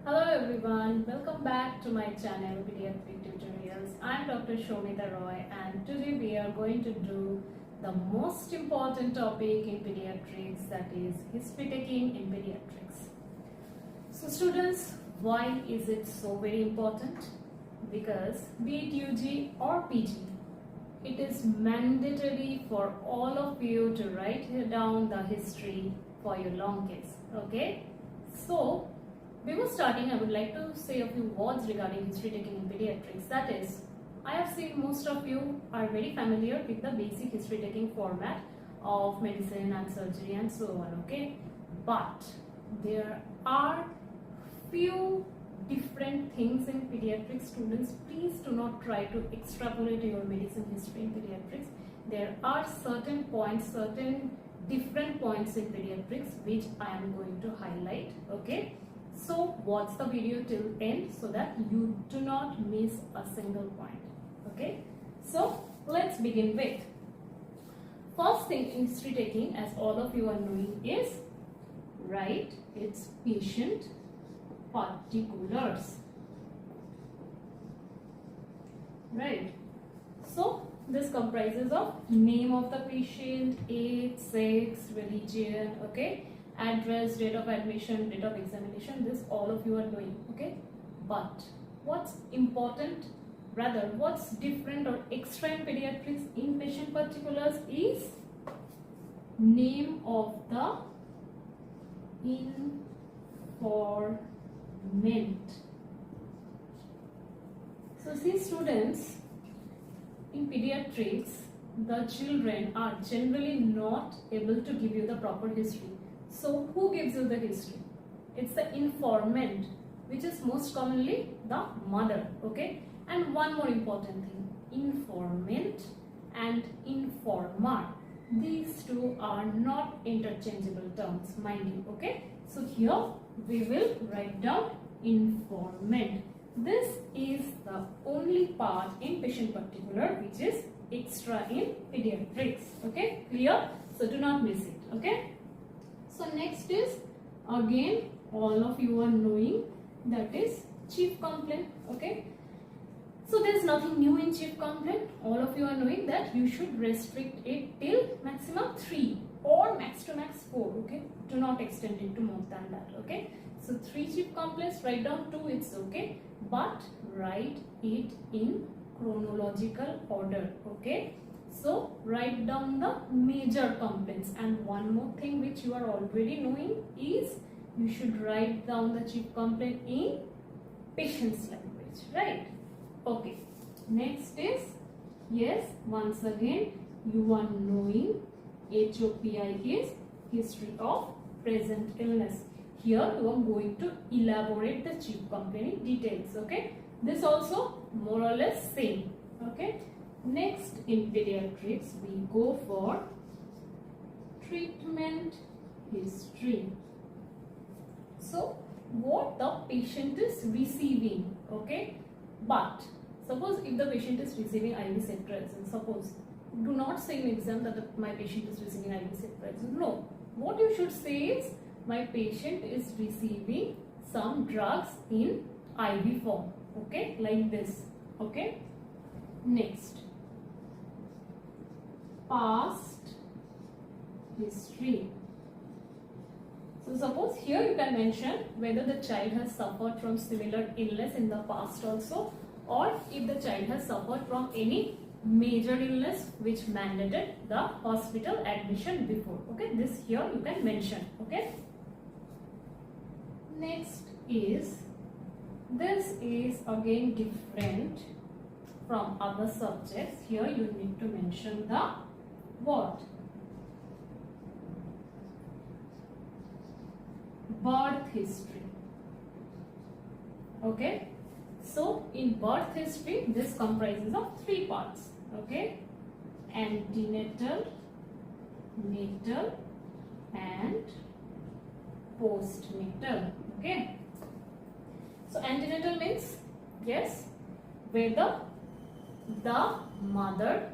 Hello everyone, welcome back to my channel Pediatric Tutorials. I'm Dr. Soumita Roy and today we are going to do the most important topic in pediatrics, that is history taking in pediatrics. So students, why is it so very important? Because be it UG or PG, it is mandatory for all of you to write down the history for your long case. Okay, so before starting, I would like to say a few words regarding history taking in pediatrics. That is, I have seen most of you are very familiar with the basic history taking format of medicine and surgery and so on, okay? But there are few different things in pediatrics. Students, please do not try to extrapolate your medicine history in pediatrics. There are certain points, certain different points in pediatrics which I am going to highlight, okay? So watch the video till end so that you do not miss a single point. Okay, so let's begin with first thing in history taking, as all of you are knowing, is right, it's patient particulars. Right, so this comprises of name of the patient, age, sex, religion, okay, address, date of admission, date of examination. This all of you are knowing, okay? But what's important, rather what's different or extra in pediatrics in patient particulars is name of the informant. So see students, in pediatrics the children are generally not able to give you the proper history. So who gives you the history? It's the informant, which is most commonly the mother, okay? And one more important thing, informant and informer. These two are not interchangeable terms, mind you, okay? So here we will write down informant. This is the only part in patient particular which is extra in pediatrics, okay? Clear? So do not miss it, okay? So next is, again all of you are knowing, that is chief complaint, okay? So there is nothing new in chief complaint. All of you are knowing that you should restrict it till maximum 3 or max to max 4, okay? Do not extend it to more than that, okay? So 3 chief complaints, write down 2, it's okay, but write it in chronological order, okay? So write down the major complaints, and one more thing which you are already knowing is you should write down the chief complaint in patient's language, right? Okay, next is, yes, once again you are knowing HOPI is history of present illness. Here you are going to elaborate the chief complaint in details, okay? This also more or less same, okay? Next in pediatrics we go for treatment history. So what the patient is receiving, okay? But suppose if the patient is receiving IV ceftriaxone, suppose, do not say in exam that my patient is receiving IV ceftriaxone. No, what you should say is my patient is receiving some drugs in IV form, okay, like this, okay? Next, past history. So suppose here you can mention whether the child has suffered from similar illness in the past also, or if the child has suffered from any major illness which mandated the hospital admission before, okay? This here you can mention, okay? Next is, this is again different from other subjects. Here you need to mention the what? Birth history, okay? So in birth history this comprises of 3 parts, okay? Antenatal, natal and postnatal, okay? So antenatal means, yes, whether the mother,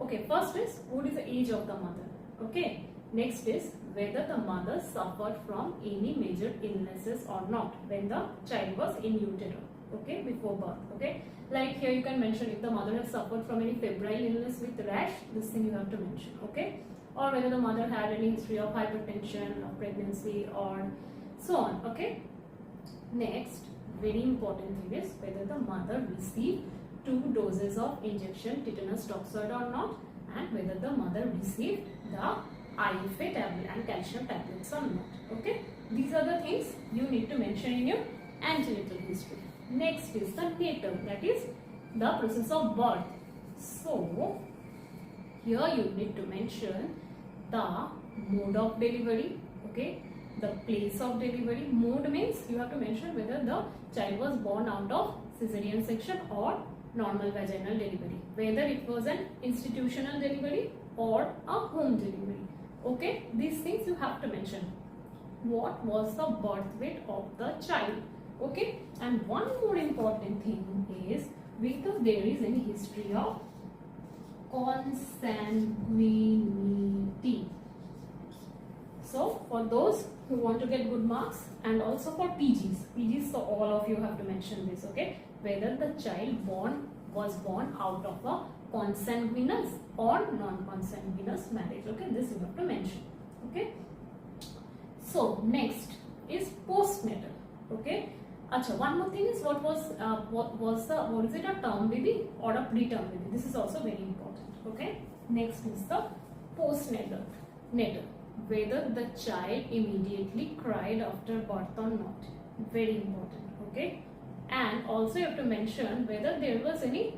okay, first is what is the age of the mother, okay? Next is whether the mother suffered from any major illnesses or not when the child was in utero, okay, before birth, okay. Like here you can mention if the mother has suffered from any febrile illness with rash, this thing you have to mention, okay, or whether the mother had any history of hypertension of pregnancy or so on, okay. Next, very important thing is whether the mother received 2 doses of injection tetanus toxoid or not, and whether the mother received the IFA tablet and calcium tablets or not, okay. These are the things you need to mention in your antenatal history. Next is the natal, that is the process of birth. So here you need to mention the mode of delivery, okay, the place of delivery. Mode means you have to mention whether the child was born out of cesarean section or normal vaginal delivery, whether it was an institutional delivery or a home delivery, okay. These things you have to mention. What was the birth weight of the child, okay. And one more important thing is whether there is any history of consanguinity. So for those who want to get good marks, and also for PGs, so all of you have to mention this, okay, whether the child was born out of a consanguineous or non-consanguineous marriage, okay, this you have to mention, okay. So next is postnatal, okay. Acha, one more thing is what is it, a term baby or a preterm baby? This is also very important, okay. Next is the postnatal, whether the child immediately cried after birth or not, very important, okay. And also you have to mention whether there was any,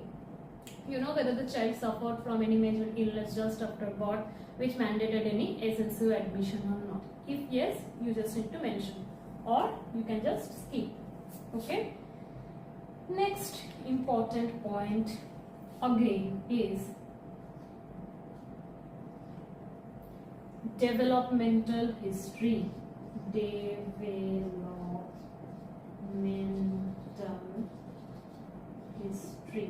whether the child suffered from any major illness just after birth which mandated any SNCU admission or not. If yes, you just need to mention, or you can just skip, okay. Next important point again is developmental history. Developmental history.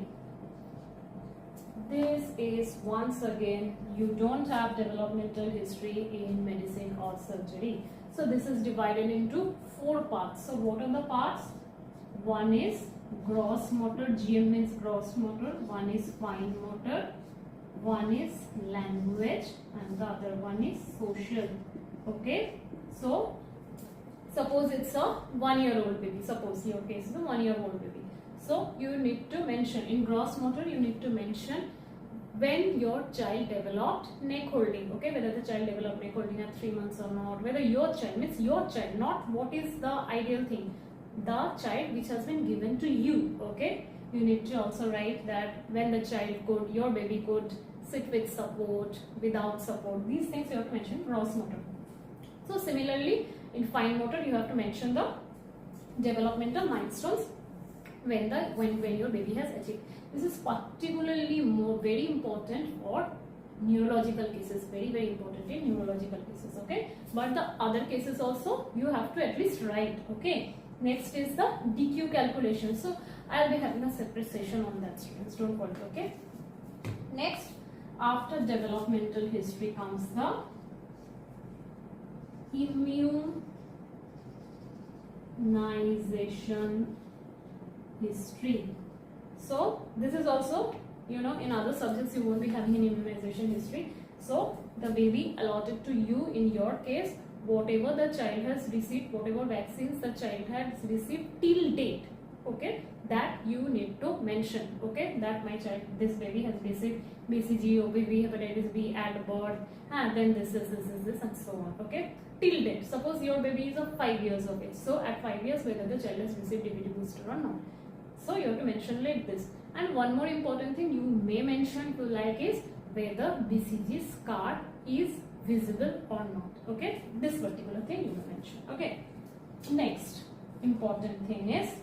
This is, once again, you don't have developmental history in medicine or surgery. So this is divided into 4 parts. So what are the parts? One is gross motor, GM means gross motor, one is fine motor, one is language, and the other one is social, okay. So suppose it's a 1-year-old baby, suppose your case is a 1-year-old baby. So you need to mention in gross motor, you need to mention when your child developed neck holding, okay, whether the child developed neck holding at 3 months or not, whether your child, means your child, not what is the ideal thing, the child which has been given to you, okay. You need to also write that when the child could, your baby could sit with support, without support, these things you have to mention gross motor. So similarly in fine motor you have to mention the developmental milestones when your baby has achieved. This is particularly very important for neurological cases, very important in neurological cases, okay. But the other cases also you have to at least write, okay. Next is the DQ calculation. So I'll be having a separate session on that, students, don't worry, okay. Next, after developmental history comes the immunization history. So this is also, in other subjects you won't be having an immunization history. So the baby allotted to you in your case, whatever the child has received, whatever vaccines the child has received till date, okay, that you need to mention, okay, that my child, this baby has received BCG, OPV, hepatitis B at birth, and then this and so on, okay, till date. Suppose your baby is of 5 years of age, so at 5 years whether the child has received DPT booster or not. So you have to mention like this. And one more important thing you may mention to like is whether BCG scar is visible or not, okay, this particular thing you will mention, okay. Next important thing is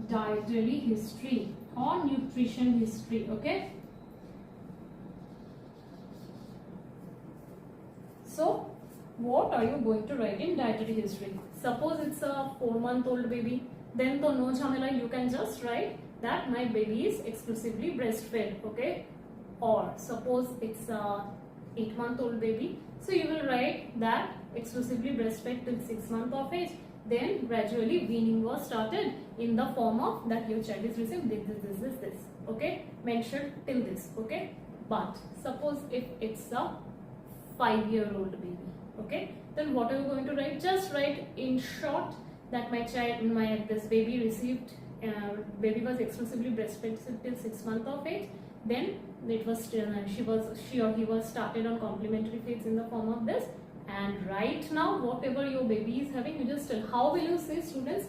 dietary history or nutrition history, okay. So what are you going to write in dietary history? Suppose it's a 4-month-old baby, then to no jhamela, you can just write that my baby is exclusively breastfed, okay. Or suppose it's a 8-month-old baby. So you will write that exclusively breastfed till 6 months of age. Then gradually weaning was started in the form of that your child is receiving this. Okay, mentioned till this. Okay, but suppose if it's a 5-year-old baby, okay, then what are you going to write? Just write in short that this baby received, baby was exclusively breastfed till 6 months of age. Then it was she or he was started on complementary feeds in the form of this. And right now, whatever your baby is having, you just tell. How will you say, students?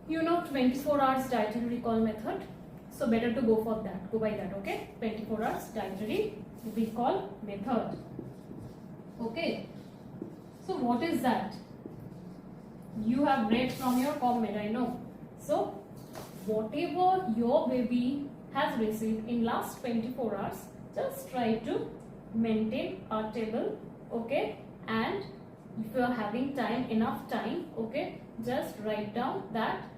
24 hours dietary recall method. So better to go for that. Go by that, okay? 24 hours dietary recall method. Okay. So what is that? You have read from your comment, I know. So whatever your baby has received in last 24 hours, just try to maintain a table, okay? And if you are having enough time, okay, just write down that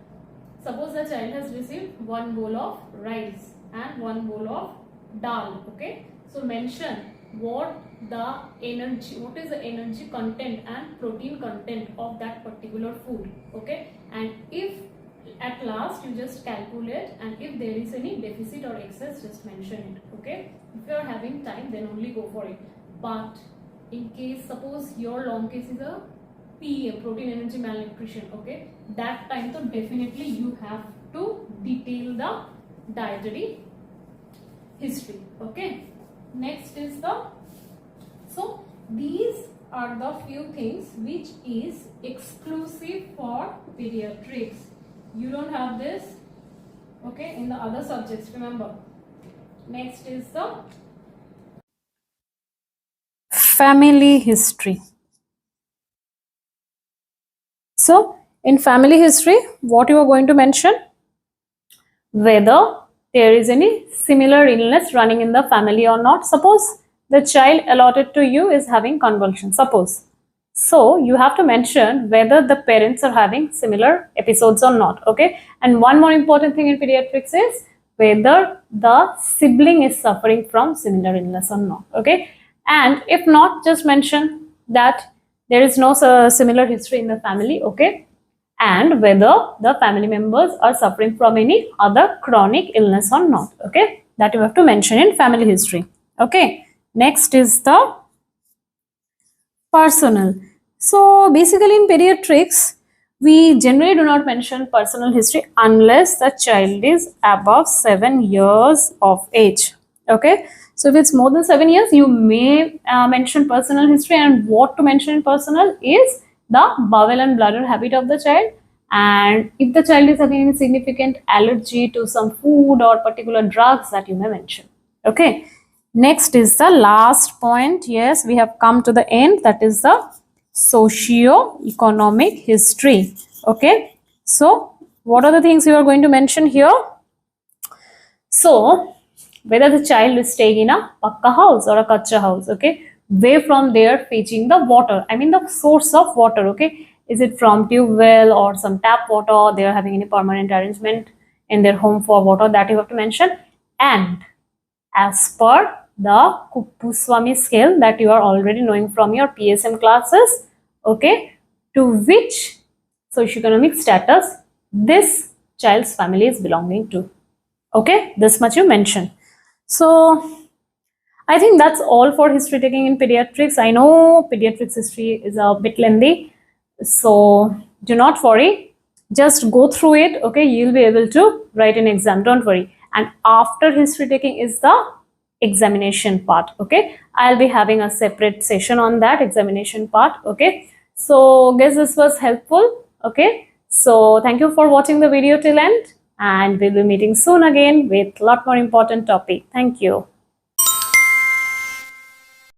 suppose the child has received 1 bowl of rice and 1 bowl of dal, okay? So mention what is the energy content and protein content of that particular food, okay? And if at last you just calculate, and if there is any deficit or excess, just mention it, okay? If you are having time, then only go for it. But in case, suppose your long case is a PEM, protein energy malnutrition, okay, that time, so definitely you have to detail the dietary history, okay? Next is so these are the few things which is exclusive for pediatrics. You don't have this, okay, in the other subjects, remember. Next is the family history. So in family history, what you are going to mention? Whether there is any similar illness running in the family or not. Suppose the child allotted to you is having convulsion, suppose. So you have to mention whether the parents are having similar episodes or not, okay? And one more important thing in pediatrics is whether the sibling is suffering from similar illness or not, okay? And if not, just mention that there is no similar history in the family, okay? And whether the family members are suffering from any other chronic illness or not, okay? That you have to mention in family history, okay? Next is the personal. So basically in pediatrics, we generally do not mention personal history unless the child is above 7 years of age, okay? So if it's more than 7 years, you may mention personal history, and what to mention in personal is the bowel and bladder habit of the child, and if the child is having any significant allergy to some food or particular drugs, that you may mention, okay? Next is the last point. Yes, we have come to the end. That is the socio-economic history, okay? So what are the things you are going to mention here? So whether the child is staying in a pakka house or a kacha house, okay? Where from there fetching the water, I mean the source of water, okay? Is it from tube well or some tap water? They are having any permanent arrangement in their home for water, that you have to mention. And as per the Kuppuswamy scale that you are already knowing from your PSM classes, okay, to which socioeconomic status this child's family is belonging to, okay? This much you mention. So I think that's all for history taking in pediatrics. I know pediatrics history is a bit lengthy, so do not worry, just go through it, okay? You'll be able to write an exam, don't worry. And after history taking is the examination part, okay? I'll be having a separate session on that examination part, okay? So guess this was helpful, okay? So thank you for watching the video till end, and we'll be meeting soon again with a lot more important topic. Thank you.